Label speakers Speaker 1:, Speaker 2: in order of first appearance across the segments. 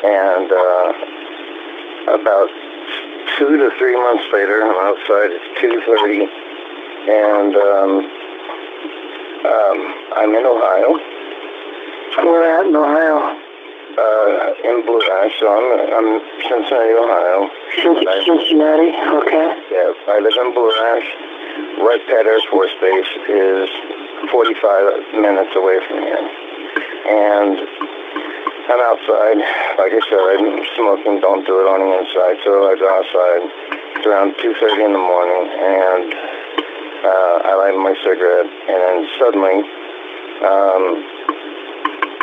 Speaker 1: And about 2 to 3 months later, I'm outside. It's 2:30, and I'm in Ohio.
Speaker 2: Where at in Ohio?
Speaker 1: In Blue Ash, so I'm Cincinnati, Ohio.
Speaker 2: Cincinnati, okay.
Speaker 1: Yeah, I live in Blue Ash. Wright Pat Air Force Base is 45 minutes away from here. And I'm outside. Like I said, smoking, don't do it on the inside, so I go outside. It's around 2:30 in the morning, and I light my cigarette, and then suddenly,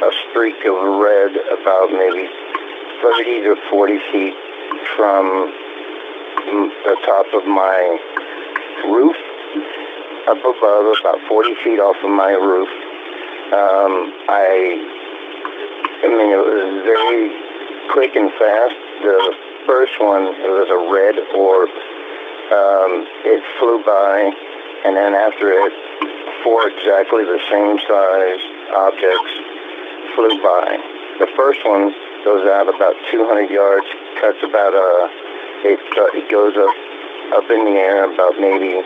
Speaker 1: a streak of red about maybe 30 to 40 feet from the top of my roof, up above, about 40 feet off of my roof. I mean, it was very quick and fast. The first one, it was a red orb. It flew by, and then after it, 4 exactly the same size objects flew by. The first one goes out about 200 yards, cuts about it goes up in the air about maybe,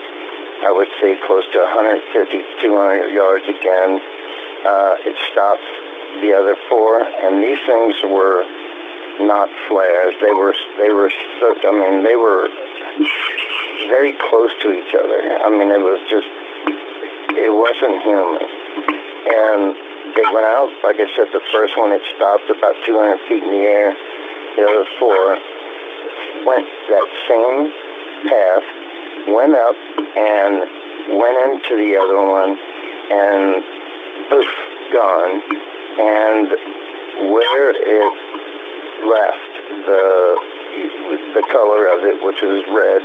Speaker 1: I would say, close to 150, 200 yards again. It stops the other 4, and these things were not flares. They were very close to each other. I mean, it wasn't human. And they went out, like I said, the first one, it stopped about 200 feet in the air. The other 4 went that same path, went up and went into the other one, and poof, gone. And where it left, the color of it, which was red,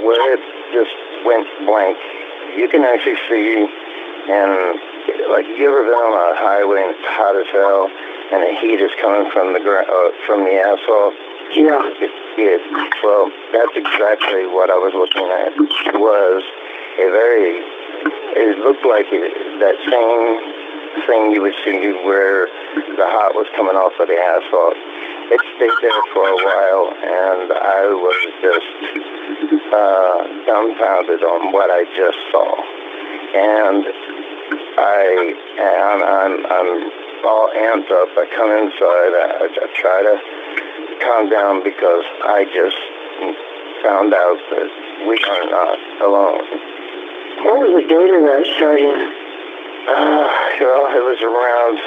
Speaker 1: where it just went blank, you can actually see. And like, you ever been on a highway and it's hot as hell, and the heat is coming from the asphalt?
Speaker 2: Yeah.
Speaker 1: Well, that's exactly what I was looking at. It was it looked like that same thing you would see where the hot was coming off of the asphalt. It stayed there for a while, and I was just dumbfounded on what I just saw. And I'm all amped up. I come inside. I try to calm down because I just found out that we are not alone.
Speaker 2: What was the date of that sighting?
Speaker 1: Well, it was around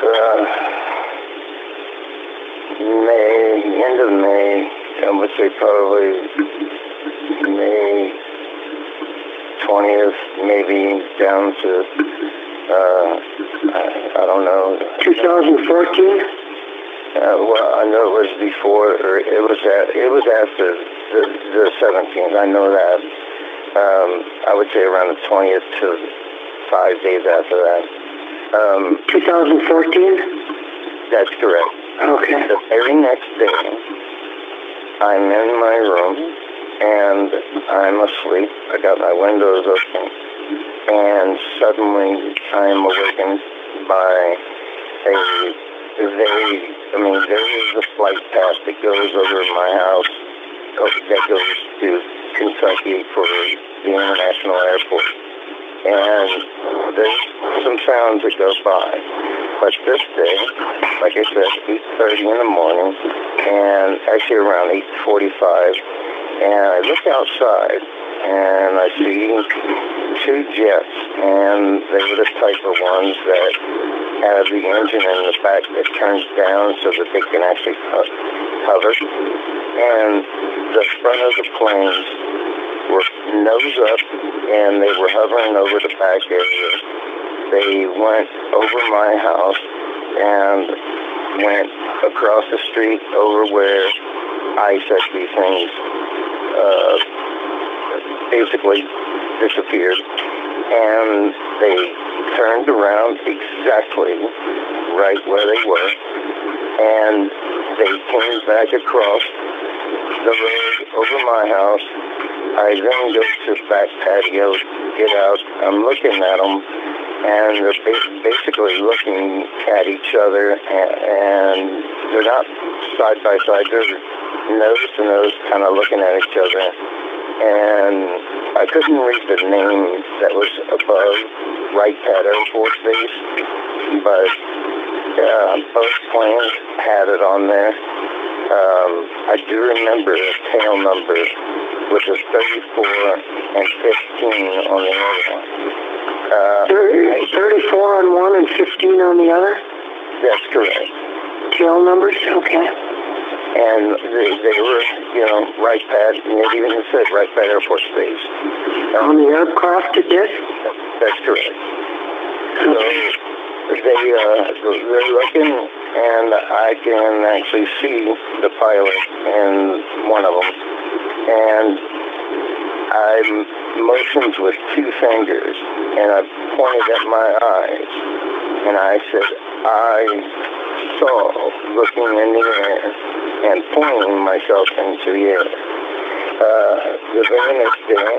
Speaker 1: end of May. I would say probably May 20th, maybe down to I don't know.
Speaker 2: 2014?
Speaker 1: Well, I know it was before, or it was after the 17th. I know that. I would say around the 20th to 5 days after that.
Speaker 2: 2014?
Speaker 1: That's correct.
Speaker 2: Okay.
Speaker 1: The very next day, I'm in my room, and I'm asleep. I got my windows open, and suddenly I'm awakened by there is a flight path that goes over my house, that goes to Kentucky for the international airport. And there's some sounds that go by. But this day, like I said, 8:30 in the morning, and actually around 8:45, and I look outside, and I see 2 jets, and they were the type of ones that have the engine in the back that turns down so that they can actually hover. And the front of the planes were nose up, and they were hovering over the back area. They went over my house and went across the street over where I said these things basically disappeared. And they turned around exactly right where they were, and they came back across the road over my house. I then go to the back patio, get out. I'm looking at them, and they're basically looking at each other, and they're not side by side, they're nose to nose kind of looking at each other, and I couldn't read the name that was above Wright Pat Air Force Base, but both planes had it on there. I do remember a tail number, which was 34 and 15 on the other one.
Speaker 2: 34 on one and 15 on the other?
Speaker 1: That's correct.
Speaker 2: Tail numbers? Okay.
Speaker 1: And they were, Wright Pat, and it even said Wright Pat Air Force Base.
Speaker 2: On the aircraft it did?
Speaker 1: That's correct. So they're looking, and I can actually see the pilot in one of them, and I motioned with 2 fingers, and I pointed at my eyes, and I said, I saw, looking in the air, and pointing myself into the air. The very next day,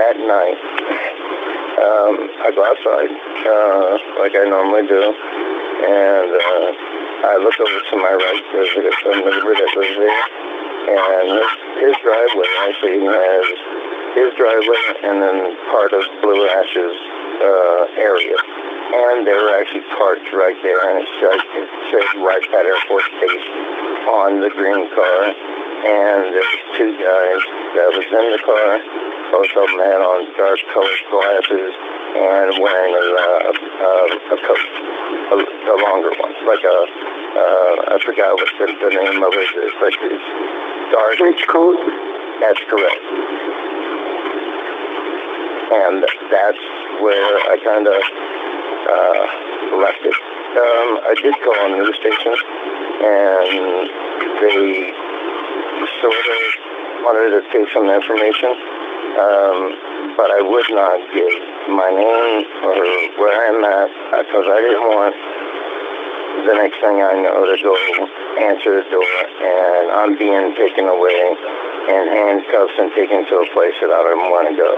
Speaker 1: that night, I go outside, like I normally do, and I look over to my right, there's a neighbor that lives there, and his driveway actually has his driveway and then part of Blue Ash's area. And they were actually parked right there, and it said Wright Pat Air Force Base on the green car. And there was 2 guys that was in the car. Both of them had on dark colored glasses and wearing a coat, a longer one, like I forgot what the name of it is, but it's dark.
Speaker 2: Trench coat? That's
Speaker 1: correct. And that's where I kind of left it. I did call on news stations, and they sort of wanted to take some information, but I would not give my name or where I'm at, because I didn't want the next thing I know to go answer the door, and I'm being taken away in handcuffs and taken to a place that I don't want to go.